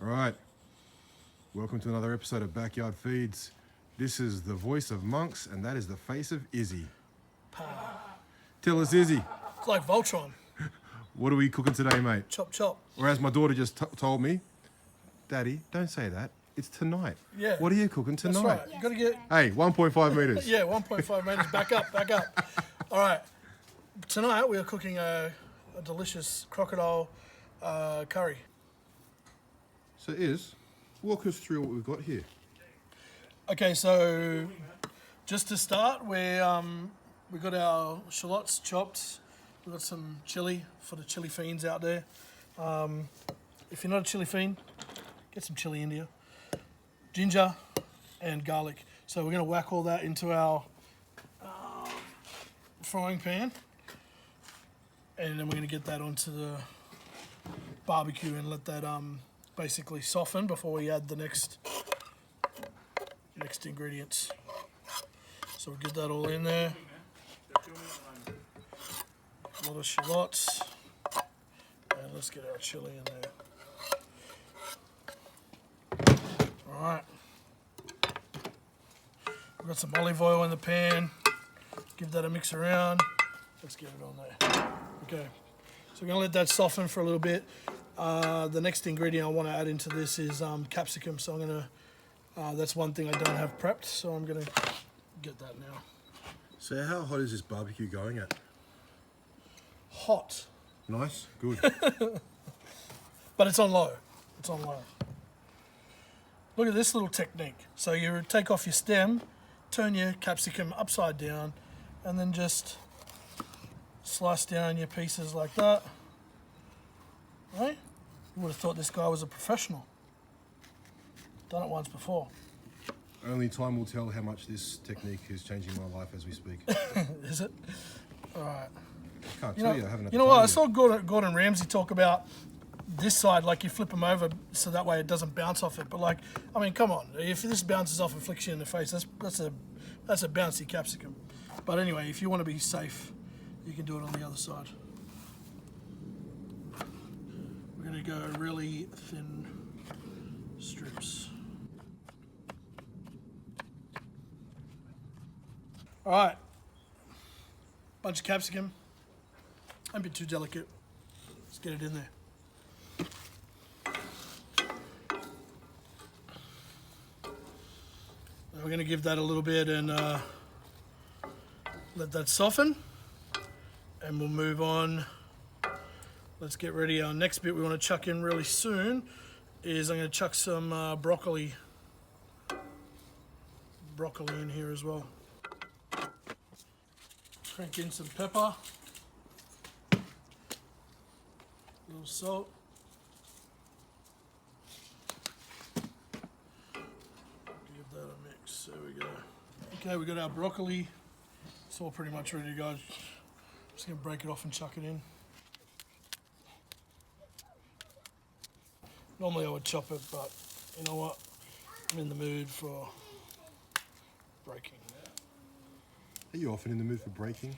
All right. Welcome to another episode of Backyard Feeds. This is the voice of Monks, and that is the face of Izzy. Tell us, Izzy, It's like Voltron. what are we cooking today, mate? Chop, chop. Or as my daughter just told me, Daddy, don't say that. It's tonight. Yeah. What are you cooking tonight? That's right. You got to get, Hey, 1.5 metres. yeah, 1.5 metres. Back up. All right. Tonight we are cooking a delicious crocodile curry. So, Iz, walk us through what we've got here. Okay, so just to start, we got our shallots chopped. We've got some chili for the chili fiends out there. If you're not a chili fiend, get some chili in you. Ginger and garlic. So we're going to whack all that into our frying pan. And then we're going to get that onto the barbecue and let that basically soften before we add the next ingredients. So we'll get that all in there. A lot of shallots. And let's get our chili in there. Alright. We've got some olive oil in the pan. Give that a mix around. Let's get it on there. Okay. So we're going to let that soften for a little bit. The next ingredient I want to add into this is capsicum. So I'm going to, that's one thing I don't have prepped. So I'm going to get that now. So, how hot is this barbecue going at? Hot. Nice, good. But it's on low. It's on low. Look at this little technique. So you take off your stem, turn your capsicum upside down, and then just slice down your pieces like that. Right? You would have thought this guy was a professional. Done it once before. Only time will tell how much this technique is changing my life as we speak. Is it? All right. I can't tell you, I haven't had You know the what? time I saw Gordon Ramsay talk about this side, like you flip them over so that way it doesn't bounce off it. But like, I mean, come on. If this bounces off and flicks you in the face, that's a bouncy capsicum. But anyway, if you want to be safe, you can do it on the other side. We're going to go really thin strips. All right. Bunch of capsicum. Don't be too delicate. Let's get it in there. Now we're going to give that a little bit and let that soften. And we'll move on. Let's get ready. Our next bit we want to chuck in really soon is I'm going to chuck some broccoli in here as well. Crank in some pepper. A little salt. Give that a mix. There we go. Okay, we got our broccoli. It's all pretty much ready to go. Just gonna break it off and chuck it in. Normally I would chop it, but you know what? I'm in the mood for breaking. Are you often in the mood for breaking?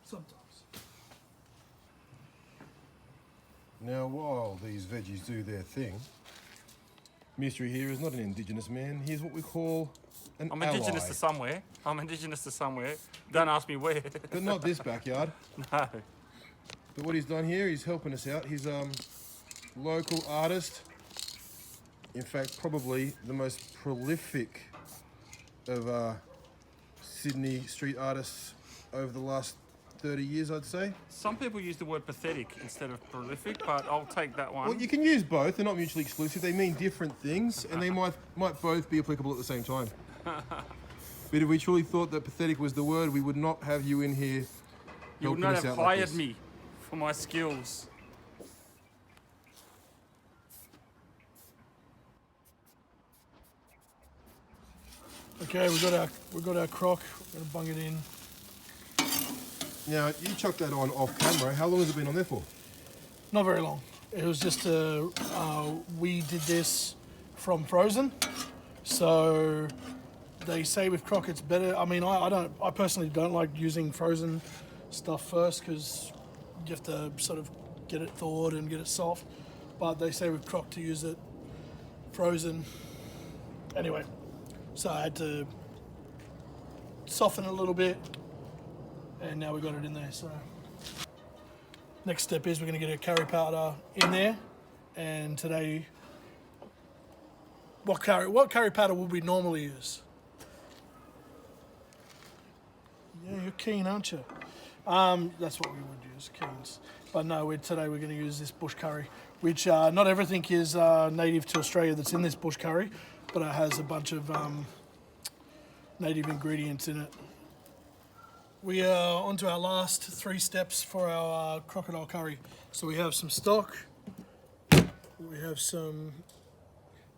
Sometimes. Now, while these veggies do their thing, Mistery here is not an indigenous man. He's what we call an I'm ally. indigenous to somewhere. Don't ask me where. But not this backyard. No. But what he's done here, he's helping us out. He's a local artist. In fact, probably the most prolific of Sydney street artists over the last 30 years, I'd say. Some people use the word pathetic instead of prolific, but I'll take that one. Well, you can use both. They're not mutually exclusive. They mean different things, and they might both be applicable at the same time. But if we truly thought that pathetic was the word, we would not have you in here You would helping not us have out like hired this. me for my skills. Okay, we got our croc. We're gonna bung it in. Now, you chucked that on off camera. How long has it been on there for? Not very long. It was just we did this from frozen, so they say with croc it's better. I mean, I personally don't like using frozen stuff first because you have to sort of get it thawed and get it soft. But they say with croc to use it frozen. Anyway, so I had to soften it a little bit, and now we got it in there. So next step is we're going to get a curry powder in there, and today, what curry powder would we normally use? Yeah, you're keen, aren't you? That's what we would use, Keens. But no, today we're going to use this bush curry, which not everything is native to Australia that's in this bush curry, but it has a bunch of native ingredients in it. We are on to our last 3 steps for our crocodile curry. So we have some stock, we have some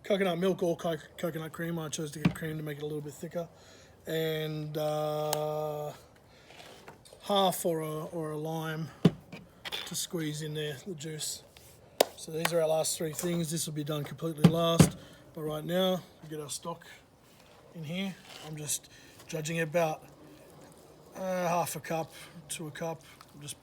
coconut milk or coconut cream. I chose to get cream to make it a little bit thicker, and half or a lime to squeeze in there, the juice. So these are our last 3 things. This will be done completely last, but right now we get our stock in here. I'm just judging it about half a cup to a cup. I'm just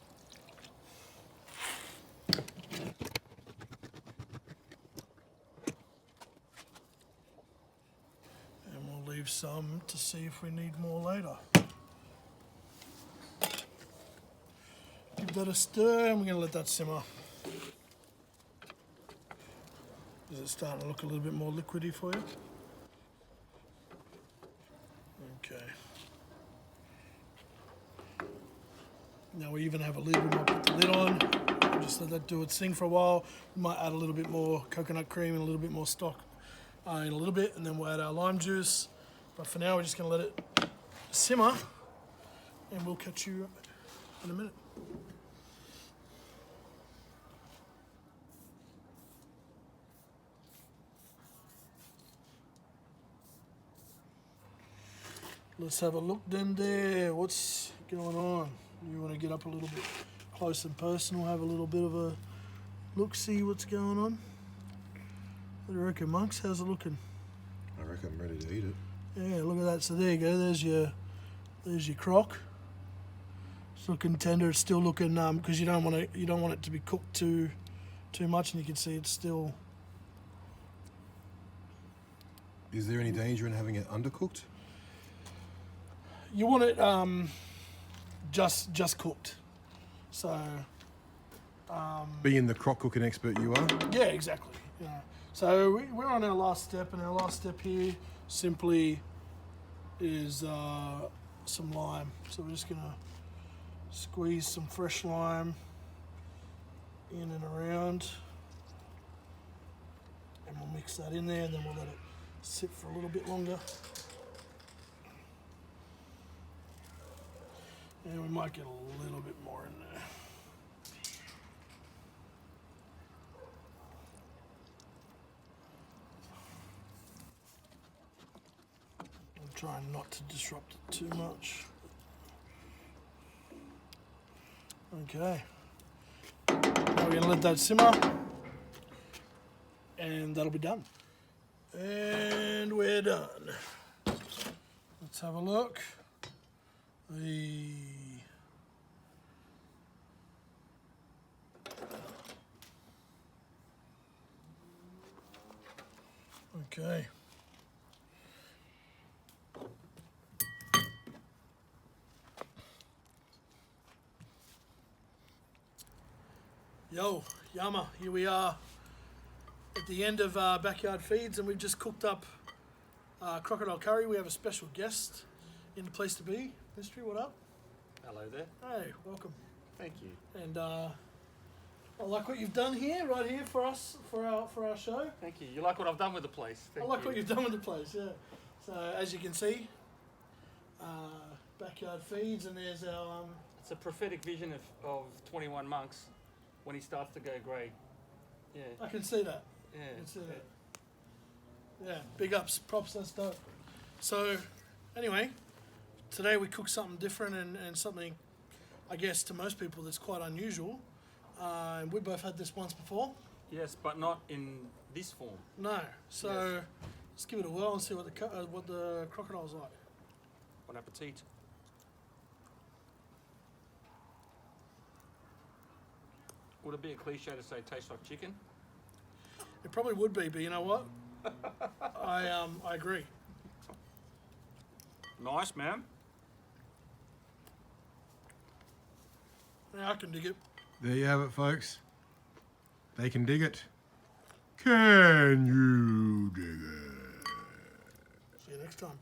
and we'll leave some to see if we need more later. Give that a stir, and we're going to let that simmer. Is it starting to look a little bit more liquidy for you? Okay. Now we even have a lid. We might put the lid on. Just let that do its thing for a while. We might add a little bit more coconut cream and a little bit more stock in a little bit, and then we'll add our lime juice. But for now, we're just going to let it simmer, and we'll catch you in a minute. Let's have a look then there. What's going on? You want to get up a little bit close and personal, have a little bit of a look, see what's going on? What do you reckon, Monks? How's it looking? I reckon I'm ready to eat it. Yeah, look at that. So there you go. There's your croc. It's looking tender. It's still looking because you don't want it to be cooked too much, and you can see it's still. Is there any danger in having it undercooked? You want it just cooked. So. Being the croc cooking expert you are. Yeah, exactly. Yeah. So we're on our last step, and our last step here simply is some lime. So we're just gonna squeeze some fresh lime in and around, and we'll mix that in there, and then we'll let it sit for a little bit longer. And we might get a little bit more in there. I'm trying not to disrupt it too much. Okay. Now we're going to let that simmer, and that'll be done. And we're done. Let's have a look. Okay. Yo, Yama, here we are at the end of Backyard Feeds, and we've just cooked up crocodile curry. We have a special guest in the place to be. Mystery, what up? Hello there. Hey, welcome. Thank you. And I like what you've done here, right here for us, for our show. Thank you. You like what I've done with the place? I like what you've done with the place, yeah. So as you can see, Backyard Feeds, and there's our... It's a prophetic vision of 21 monks when he starts to go grey. Yeah. I can see that. Yeah. I can see that. Yeah, big ups, props, that's dope. So, anyway, today we cooked something different and something, I guess, to most people that's quite unusual. And we both had this once before. Yes, but not in this form. No. So, let's give it a whirl and see what the crocodile's like. Bon appetit. Would it be a cliche to say tastes like chicken? It probably would be, but you know what? I agree. Nice, man. Yeah, I can dig it. There you have it, folks. They can dig it. Can you dig it? See you next time.